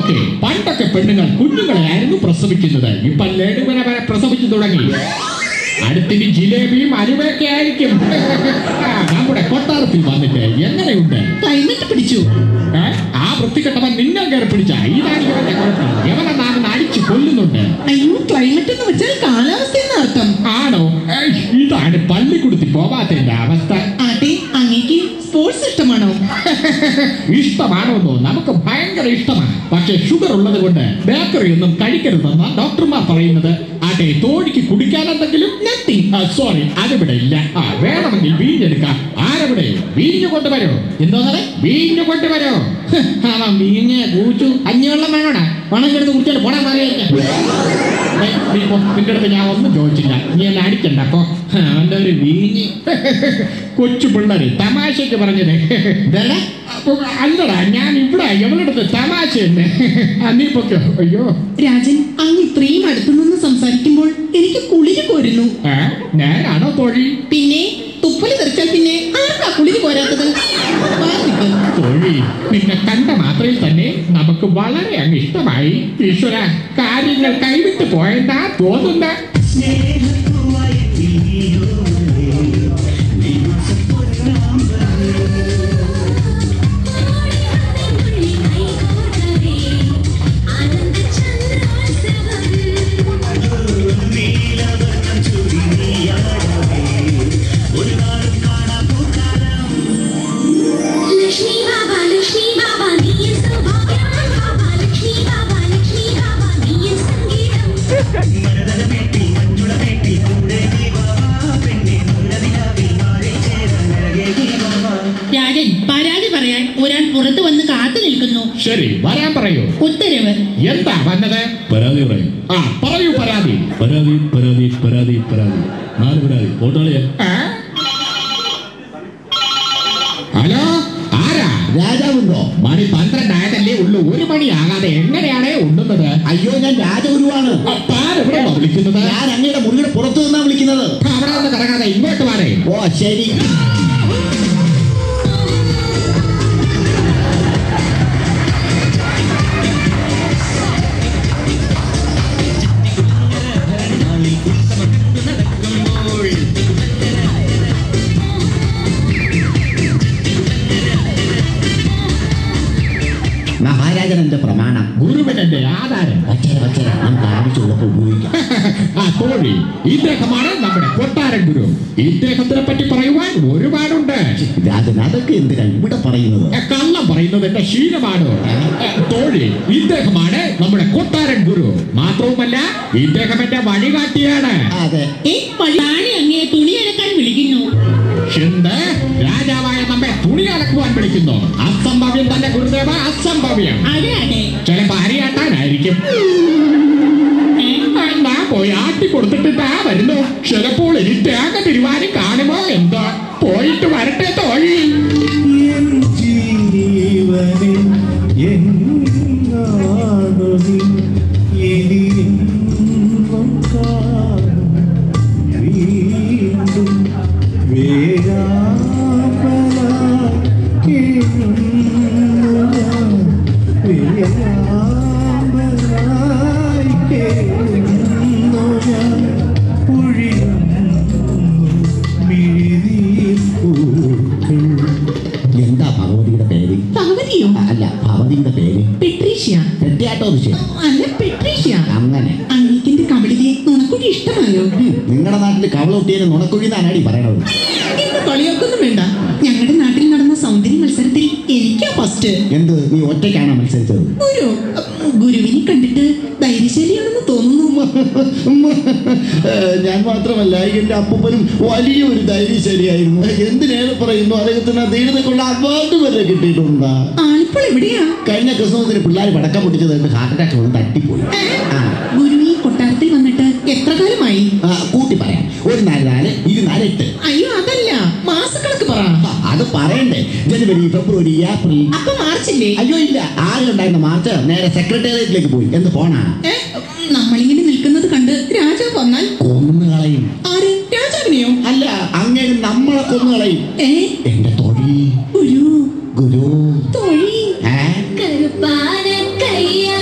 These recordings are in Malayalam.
ഓക്കെ, പണ്ടൊക്കെ പെണ്ണുങ്ങൾ കുഞ്ഞുങ്ങളെയായിരുന്നു പ്രസവിക്കുന്നത്. ഇപ്പൊ ലേഡുവിനെ വരെ പ്രസവിച്ചു തുടങ്ങി. അടുത്തിന് ജിലേബിയും അലുവയൊക്കെ ആയിരിക്കും. നമ്മുടെ കൊട്ടാരത്തിൽ വന്നിട്ട് എങ്ങനെയുണ്ട്? ക്ലൈമറ്റ് പിടിച്ചു. ആ വൃത്തികെട്ടവൻ നിന്നെ കയറി പിടിച്ച ഇതാണ് ഇവന്റെ കുഴപ്പം. എവനെ നാം അടിച്ചു കൊല്ലുന്നുണ്ട്. അയ്യോ, ക്ലൈമറ്റ് എന്ന് വെച്ചാൽ കാലാവസ്ഥ എന്ന അർത്ഥം ആണോ? ഇതാണ് പള്ളിക്കൂടത്തിൽ പോവാത്തതിന്റെ അവസ്ഥ. ആട്ടെ, അങ്ങേക്ക് സ്പോർട്സ് ഇഷ്ടമാണോ? ഇഷ്ടമാണോന്നോ? നമുക്ക് ഭയങ്കര ഇഷ്ടമാണ്. പക്ഷെ ഷുഗർ ഉള്ളത് കൊണ്ട് ബേക്കറി ഒന്നും കഴിക്കരുതെന്നാണ് ഡോക്ടർമാർ പറയുന്നത്. ആട്ടെ, തോഴിക്ക് കുടിക്കാൻ എന്തെങ്കിലും? സോറി, അതിവിടെ ഇല്ല. വേണമെങ്കിൽ വീഞ്ഞെടുക്കാം. ആരവിടെ? വീഞ്ഞു കൊണ്ടുവരോ? എന്തോ സാറേ? വീഞ്ഞു കൊണ്ടുവരോ? വീഞ്ഞ് കൂച്ചു അഞ്ഞുവെള്ളം വേണോടാ? പണം എടുത്ത് കുടിച്ചാൽ പോടാ മാറിയായിരിക്കാം. നിന്റെ അടുത്ത് ഞാൻ ഒന്നും ചോദിച്ചില്ല. നീ എന്നെ അടിക്കണ്ട. അപ്പൊ അവന്റെ ഒരു വീഞ്ഞ്. കൊച്ചു പിള്ളേര് തമാശക്ക് പറഞ്ഞത്. അല്ലടാ, ഞാൻ ഇവിടെ എവളെടുത്ത് തമാശ തന്നെ. നീ പൊക്കോ. അയ്യോ രാജൻ, അങ്ങ് ഇത്രയും അടുത്തു നിന്ന് സംസാരിക്കുമ്പോൾ എനിക്ക് കുളിര് കോരുന്നു. ഞാനാണോ തോഴി? പിന്നെ തുപ്പല് തെറിച്ചാൽ പിന്നെ ആർക്കാ കുളിര് കോരാത്തത്? തോഴി, നിന്നെ കണ്ട മാത്രയിൽ തന്നെ നമുക്ക് വളരെ അങ്ങ് ഇഷ്ടമായി. ഈശ്വര, കാര്യങ്ങൾ കൈവിട്ട് പോയെന്നാ തോന്നുന്ന. രാജൻ, പരാതി പറയാൻ ഒരാൾ പുറത്തു വന്ന് കാത്തു നിൽക്കുന്നു. ശരി, വരാൻ പറയൂ. ഉത്തരവ്. എന്താ വന്നത്? പരാതി പറയും. പറയൂ. പരാതി പരാതി പരാതി പരാതി പരാതി 4 പരാതി. ഓട്ടോളിയാ? ഹലോ, ആരാ? രാജാവുണ്ടോ? മണി 12 ആയതല്ലേ ഉള്ളൂ. 1 മണിയാകാതെ എങ്ങനെയാണ് ഉണ്ണുന്നത്? അയ്യോ, ഞാൻ രാജഗുരുവാണ്. എവിടെ വിളിക്കുന്നത്? ഞാൻ അങ്ങയുടെ മുറിയുടെ പുറത്തു നിന്നാ വിളിക്കുന്നത്. അവിടെ നിന്ന് കറങ്ങാതെ ഇങ്ങോട്ട് മാറേ. ഓ ശരി. മഹാരാജന്റെ പ്രമാണം, ഗുരുവിന്റെ ആധാരം. ഉപയോഗിക്കാം. തോഴി, ഇദ്ദേഹമാണ് നമ്മുടെ കൊട്ടാരൻ ഗുരു. ഇദ്ദേഹത്തിനെ പറ്റി പറയുവാൻ ഒരുപാടുണ്ട്. രാജൻ, അതൊക്കെ എന്തിനാണ് ഇവിടെ പറയുന്നത്? കള്ളം പറയുന്നത് എന്റെ ശീലമാണ്. തോഴി, ഇദ്ദേഹമാണ് നമ്മുടെ കൊട്ടാരൻ ഗുരു. മാത്രവുമല്ല, ഇദ്ദേഹം എന്റെ വഴികാട്ടിയാണ്. അതെ. അങ്ങേ തുണി അലക്കാൻ വിളിക്കുന്നു. രാജാവായ നമ്മെ തുണി അലക്കുവാൻ വിളിക്കുന്നു. അസംഭവ്യം തന്നെ ഗുരുദേവ, അസംഭവ്യം. ചിലപ്പോ അരിയാട്ടാനായിരിക്കും. ഞാൻ പോയി ആട്ടി കൊടുത്തിട്ട് വരുന്നു. ചിലപ്പോൾ ഇനി തേങ്ങ തിരുവാനും കാണുമോ എന്തോ. പോയിട്ട് വരട്ടെ തോഴി. എന്താ ഭഗവതിയുടെ പേര്? ഭഗവതിയോ? അല്ല, ഭഗവതിയുടെ പേര് പെട്രീഷ്യ. അല്ല, പെട്രീഷ്യ. അങ്ങനെ അങ്ങേക്കിന്റെ കവളിലെ നുണക്കുഴി ഇഷ്ടമായോ? നിങ്ങളുടെ നാട്ടില് കവളൊട്ടിയെ നുണക്കുഴി എന്നാണടി പറയണത്. എന്നെ കളിയാക്കൊന്നും വേണ്ട. ഞങ്ങളുടെ നാട്ടിൽ നടന്ന സൗന്ദര്യ മത്സരത്തിൽ എനിക്കാ ഫസ്റ്റ്. എന്ത്, നീ ഒറ്റയ്ക്കാണോ മത്സരിച്ചത്? ഗുരുവിനെ കണ്ടിട്ട് ധൈര്യശാലിയാണെന്ന് തോന്നുന്നു. ഞാൻ മാത്രമല്ല, എന്റെ അപ്പൂപ്പനും വലിയൊരു ധൈര്യശാലിയായിരുന്നു. എന്തിനേറെ പറയുന്നു, അദ്ദേഹത്തിന് ദൈവത്തെക്കുള്ള അവാർഡ് വരെ കിട്ടിയിട്ടുണ്ടാ. ആളിപ്പോൾ എവിടെയാ? കഴിഞ്ഞ ക്രിസ്മസിന് പിള്ളേർ പടക്കം പൊട്ടിച്ചത് ഹാർട്ട് അറ്റാക്ക് വന്ന് തട്ടിപ്പോയി. ഗുരു ഈ കൊട്ടാരത്തിൽ വന്നിട്ട് എത്ര കാലമായി? കൂട്ടി പറയാം. 1 4 4 2 8. അയ്യോ, അതല്ല, മാസക്കണക്ക് പറ. അത് പറയണ്ടേ? ജനുവരി, ഫെബ്രുവരി, ഏപ്രിൽ. അപ്പൊ മാർച്ചില്ലേ? അയ്യോ ഇല്ല, ആകെ ഉണ്ടായിരുന്ന മാർച്ച് നേരെ സെക്രട്ടേറിയറ്റിലേക്ക് പോയി. എന്ത് പോണാ? നമ്മളിങ്ങനെ നിൽക്കുന്നത് കണ്ട് രാജാവ് വന്നാൽ കൊന്നു കളയും. ആര്? രാജാവിനെയോ? അല്ല, അങ്ങനെ നമ്മളെ കൊന്നു കളയും. എന്റെ തൊഴി. ഗുരു. ഗുരു. തൊഴി. കരുപ്പാന കയ്യാ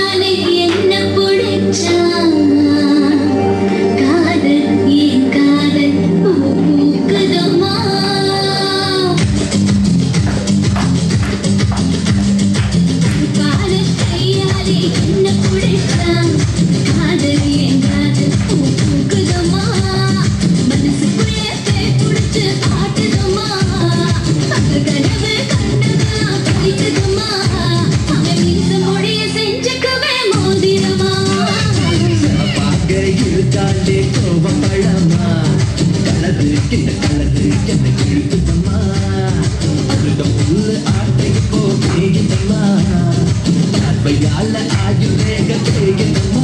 ആയുർവേഗ ചെയ്യുന്നമ്മ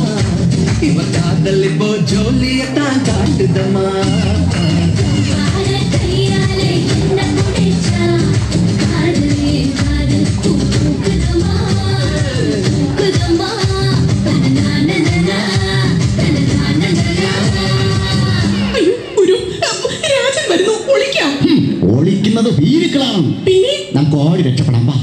ഇവ കാതലിപ്പോ ജോലിയെത്താൻ കാട്ടുതമ്മ രാജൻ വരുന്നു, ഒളിക്കാം. ഒളിക്കുന്നത് ഭീരുക്കളാണ്. പിന്നെ നമുക്ക് ഓടി രക്ഷപ്പെടാം. വാ.